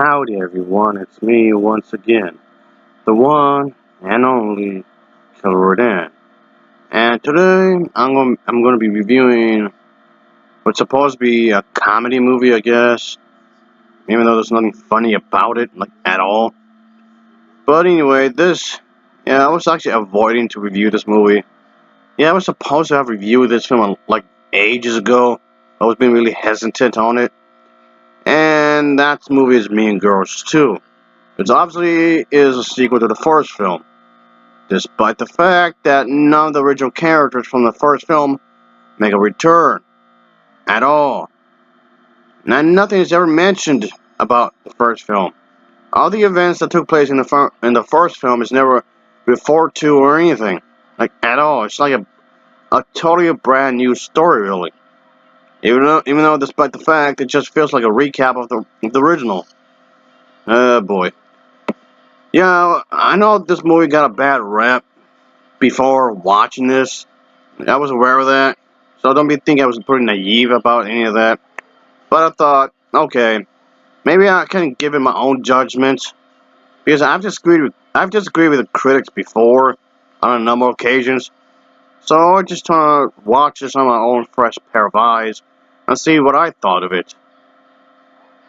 Howdy everyone, it's me once again, the one and only Killer Dan. And today I'm gonna be reviewing what's supposed to be a comedy movie, I guess. Even though there's nothing funny about it, like at all. But anyway, I was actually avoiding to review this movie. Yeah, I was supposed to have reviewed this film like ages ago. I was being really hesitant on it. And that movie is Mean Girls 2. Which obviously is a sequel to the first film, despite the fact that none of the original characters from the first film make a return at all. Now, nothing is ever mentioned about the first film. All the events that took place in the first film is never referred to or anything, like at all. It's like a totally brand new story, really. Even though, despite the fact, it just feels like a recap of the original. Oh boy. Yeah, I know this movie got a bad rep before watching this. I was aware of that, so don't be thinking I was pretty naive about any of that. But I thought, okay, maybe I can give it my own judgment because I've disagreed with the critics before on a number of occasions. So I just trying to watch this on my own fresh pair of eyes and see what I thought of it.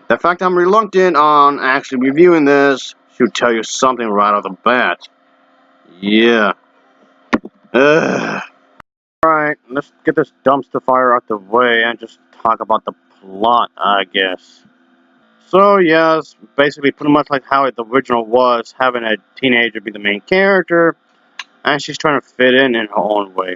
The fact I'm reluctant on actually reviewing this should tell you something right off the bat. Yeah. Ugh. Alright, let's get this dumpster fire out the way and just talk about the plot, I guess. So, yes, basically pretty much like how the original was, having a teenager be the main character, and she's trying to fit in her own way.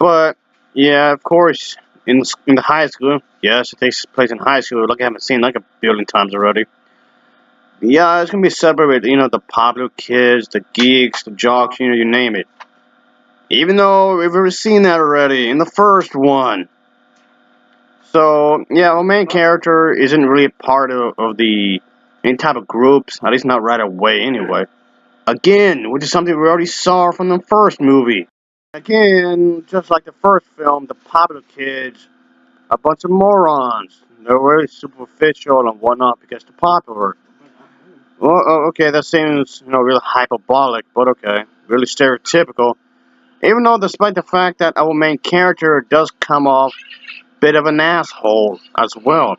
But, yeah, of course, in the high school, yes, it takes place in high school, like I haven't seen like a billion times already. Yeah, it's gonna be separate with, the popular kids, the geeks, the jocks, you name it. Even though we've already seen that already in the first one. So, yeah, our main character isn't really a part of the any type of groups, at least not right away anyway. Again, which is something we already saw from the first movie. Again, just like the first film, the popular kids, a bunch of morons. They're really superficial and whatnot because they're popular. Well, okay, that seems, really hyperbolic, but okay, really stereotypical. Even though, despite the fact that our main character does come off bit of an asshole as well.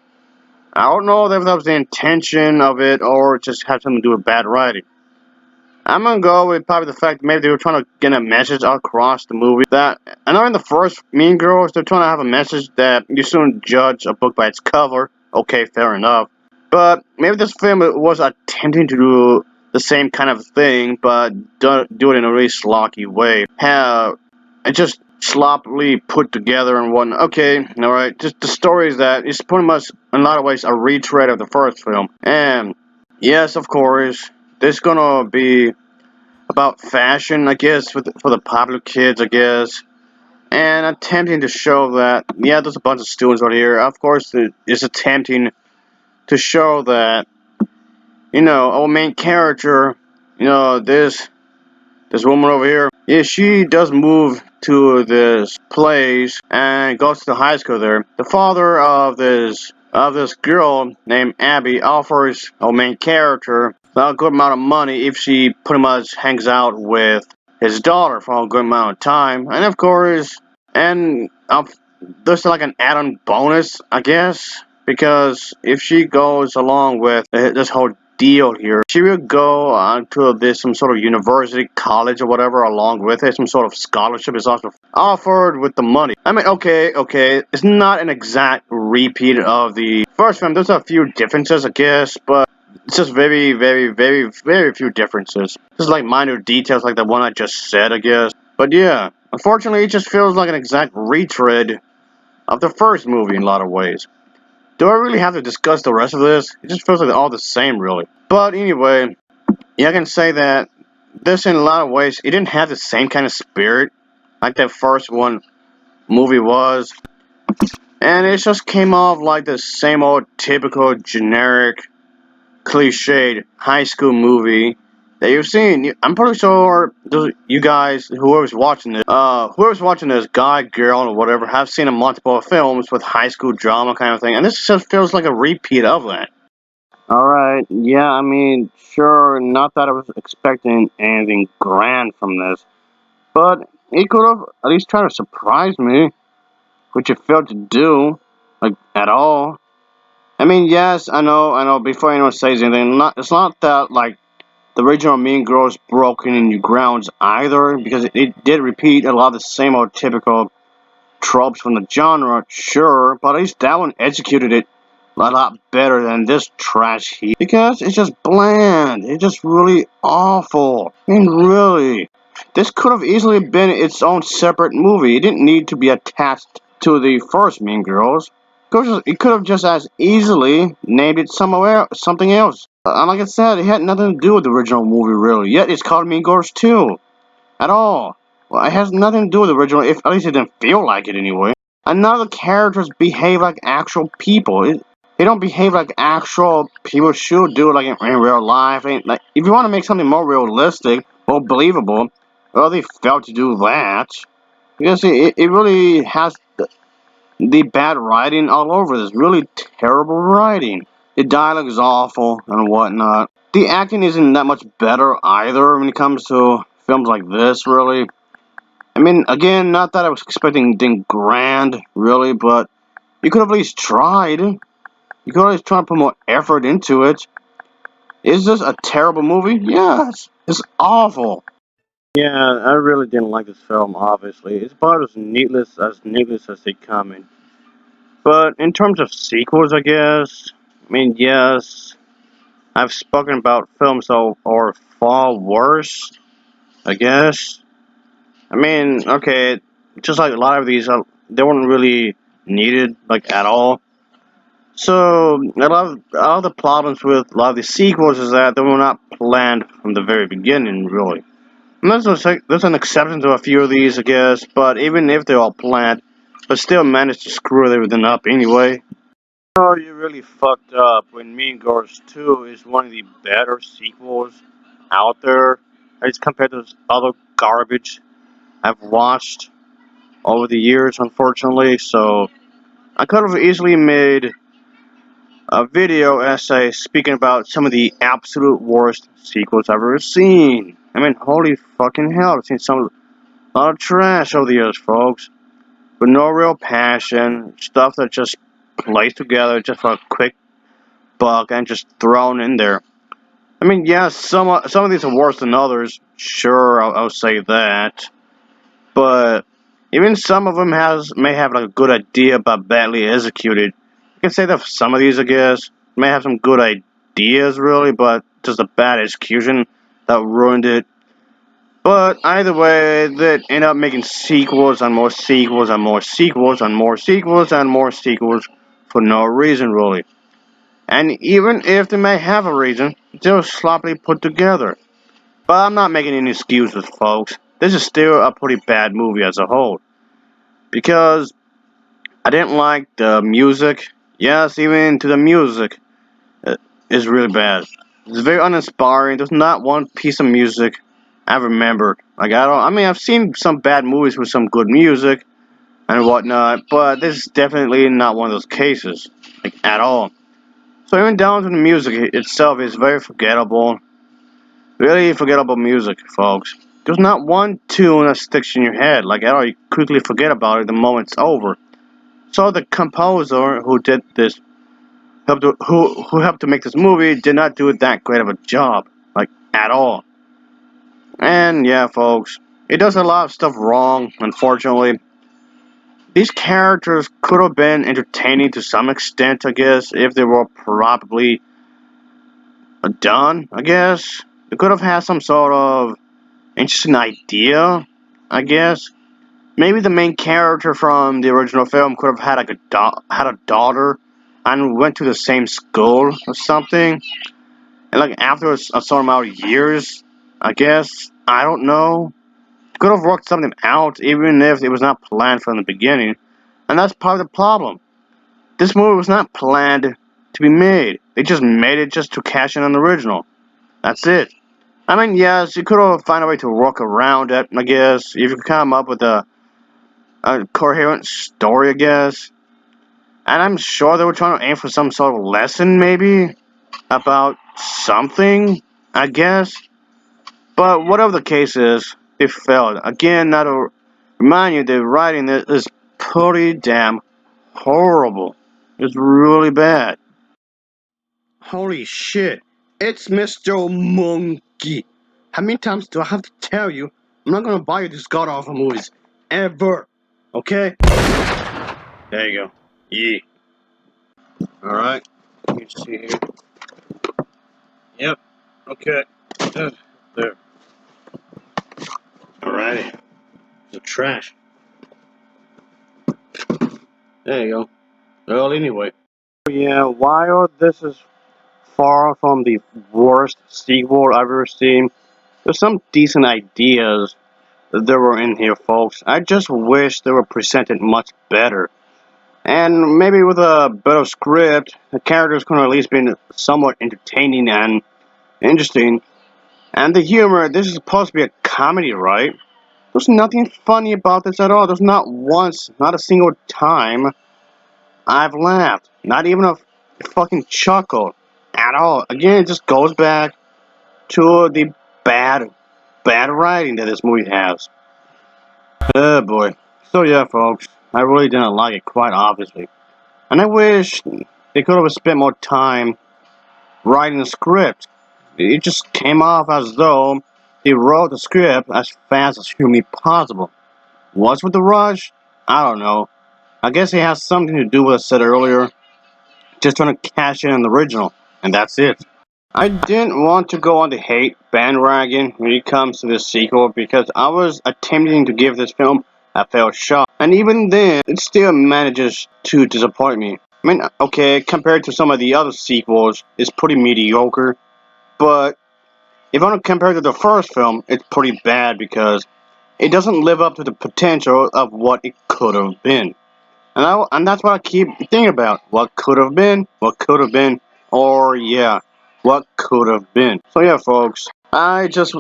I don't know if that was the intention of it or just had something to do with bad writing. I'm gonna go with probably the fact that maybe they were trying to get a message across the movie that I know in the first Mean Girls they're trying to have a message that you shouldn't judge a book by its cover. Okay, fair enough. But maybe this film was attempting to do the same kind of thing, but do it in a really sloppy way. Have it just sloppily put together and whatnot. Okay, alright. Just the story is that it's pretty much, in a lot of ways, a retread of the first film. And, yes, of course, this is gonna be about fashion, I guess, for the popular kids, I guess. And attempting to show that, yeah, there's a bunch of students right here. Of course, it's attempting to show that, our main character, this woman over here, yeah, she does move to this place and goes to the high school there. The father of this girl named Abby offers our main character a good amount of money if she pretty much hangs out with his daughter for a good amount of time. And of course, and there's like an add-on bonus, I guess, because if she goes along with this whole deal here, she will go on to this some sort of university, college, or whatever along with it. Some sort of scholarship is also offered with the money. I mean, okay, it's not an exact repeat of the first film. There's a few differences, I guess, but it's just very, very, very, very few differences. Just like minor details like the one I just said, I guess. But yeah, unfortunately, it just feels like an exact retread of the first movie in a lot of ways. Do I really have to discuss the rest of this? It just feels like they're all the same, really. But anyway, yeah, I can say that this, in a lot of ways, it didn't have the same kind of spirit like that first one movie was. And it just came off like the same old typical generic cliched high school movie that you've seen. I'm pretty sure you guys, whoever's watching this, guy, girl, or whatever, have seen a multiple films with high school drama kind of thing, and this just feels like a repeat of that. Alright, yeah, I mean, sure, not that I was expecting anything grand from this, but he could have at least tried to surprise me, which he failed to do, like, at all. I mean, yes, I know, before anyone says anything, it's not that, like, the original Mean Girls broken in new grounds either, because it did repeat a lot of the same old typical tropes from the genre, sure, but at least that one executed it a lot better than this trash heap. Because it's just bland. It's just really awful. I mean, really. This could have easily been its own separate movie. It didn't need to be attached to the first Mean Girls. It could have just as easily named it somewhere, something else. And like I said, it had nothing to do with the original movie, really. Yet it's called Mean Girls 2. At all. Well, it has nothing to do with the original, if at least it didn't feel like it anyway. And none of the characters behave like actual people. They don't behave like actual people should do, like in real life. Like, if you want to make something more realistic, more believable, well, they failed to do that. Because it really has the bad writing all over this. Really terrible writing. The dialogue is awful and whatnot. The acting isn't that much better either when it comes to films like this, really. I mean, again, not that I was expecting anything grand, really, but you could have at least tried. You could at least try to put more effort into it. Is this a terrible movie? Yes. It's awful. Yeah, I really didn't like this film, obviously. It's about as needless as they come in. But in terms of sequels, I guess, I mean, yes, I've spoken about films that are far worse, I guess. I mean, okay, just like a lot of these, they weren't really needed, like, at all. So, a lot of the problems with a lot of these sequels is that they were not planned from the very beginning, really. And there's an exception to a few of these, I guess, but even if they're all planned, they still managed to screw everything up anyway. Oh, you really fucked up when Mean Girls 2 is one of the better sequels out there, as compared to other garbage I've watched over the years, unfortunately. So I could have easily made a video essay speaking about some of the absolute worst sequels I've ever seen. I mean, holy fucking hell, I've seen a lot of trash over the years, folks, with no real passion, stuff that just plays together just for a quick buck and just thrown in there. I mean, yeah, some of these are worse than others. Sure, I'll say that. But even some of them may have like a good idea but badly executed. You can say that for some of these, I guess, may have some good ideas really, but just a bad execution that ruined it. But either way, they end up making sequels and more sequels and more sequels and more sequels and more sequels for no reason really. And even if they may have a reason, they're sloppily put together. But I'm not making any excuses, folks. This is still a pretty bad movie as a whole. Because I didn't like the music. Yes, even to the music is really bad. It's very uninspiring. There's not one piece of music I remember. Like I don't. I mean, I've seen some bad movies with some good music and whatnot, but this is definitely not one of those cases, like at all. So even down to the music itself is very forgettable. Really forgettable music, folks. There's not one tune that sticks in your head. Like at all, you quickly forget about it the moment it's over. So the composer who did this, who helped to make this movie, did not do that great of a job, like at all. And yeah, folks, it does a lot of stuff wrong. Unfortunately, these characters could have been entertaining to some extent, I guess, if they were properly done. I guess they could have had some sort of interesting idea. I guess maybe the main character from the original film could have had like had a daughter and went to the same school or something. And like after a certain amount of years, I guess I don't know. Could have worked something out even if it was not planned from the beginning. And that's part of the problem. This movie was not planned to be made. They just made it just to cash in on the original. That's it. I mean, yes, you could have found a way to work around it, I guess. If you could come up with a coherent story, I guess. And I'm sure they were trying to aim for some sort of lesson, maybe. about something, I guess. But whatever the case is, they failed. Again, now to remind you, the writing is pretty damn horrible. It's really bad. Holy shit, it's Mr. Monkey. How many times do I have to tell you I'm not gonna buy you these god awful movies? Ever. Okay? There you go. Yeah. Alright. Let me see here. Yep. Okay. There. Alrighty. The trash. There you go. Well, anyway. Yeah, while this is far from the worst sequel I've ever seen, there's some decent ideas that were in here, folks. I just wish they were presented much better. And maybe with a better script, the characters could at least be somewhat entertaining and interesting. And the humor, this is supposed to be a comedy, right? There's nothing funny about this at all. There's not once, not a single time I've laughed. Not even a fucking chuckle at all. Again, it just goes back to the bad writing that this movie has. Oh boy. So yeah, folks, I really didn't like it, quite obviously. And I wish they could have spent more time writing the script. It just came off as though they wrote the script as fast as humanly possible. What's with the rush? I don't know. I guess it has something to do with what I said earlier. Just trying to cash in on the original. And that's it. I didn't want to go on the hate bandwagon when it comes to this sequel because I was attempting to give this film a fair shot. And even then, it still manages to disappoint me. I mean, okay, compared to some of the other sequels, it's pretty mediocre. But if I want to compare to the first film, it's pretty bad because it doesn't live up to the potential of what it could have been. And that's what I keep thinking about. What could have been, or yeah, what could have been. So yeah, folks, I'm just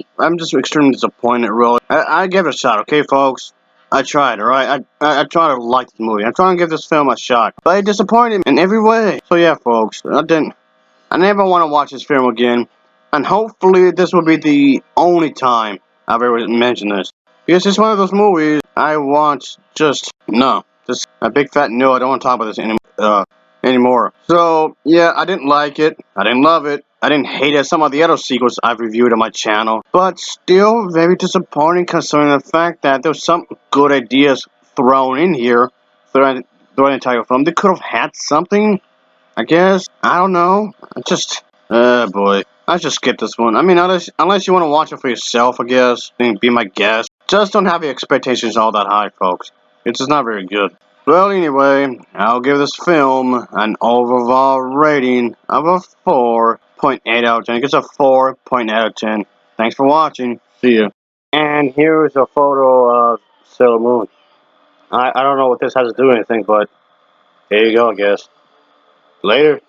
extremely disappointed, really. I gave it a shot, okay, folks? I tried, alright? I tried to like this movie. I'm trying to give this film a shot. But it disappointed me in every way. So yeah, folks, I never want to watch this film again. And hopefully this will be the only time I've ever mentioned this. Because it's one of those movies I want just a big fat no, I don't want to talk about this anymore. So, yeah, I didn't like it. I didn't love it. I didn't hate it as some of the other sequels I've reviewed on my channel. But still very disappointing considering the fact that there's some good ideas thrown in here throughout the entire film. They could have had something, I guess. I don't know. Boy. I just skip this one. I mean, unless you want to watch it for yourself, I guess, then be my guest. Just don't have the expectations all that high, folks. It's just not very good. Well, anyway, I'll give this film an overall rating of a 4.8 out of 10. It's a 4.8 out of 10. Thanks for watching. See ya. And here's a photo of Sailor Moon. I don't know what this has to do with anything, but here you go, I guess. Later.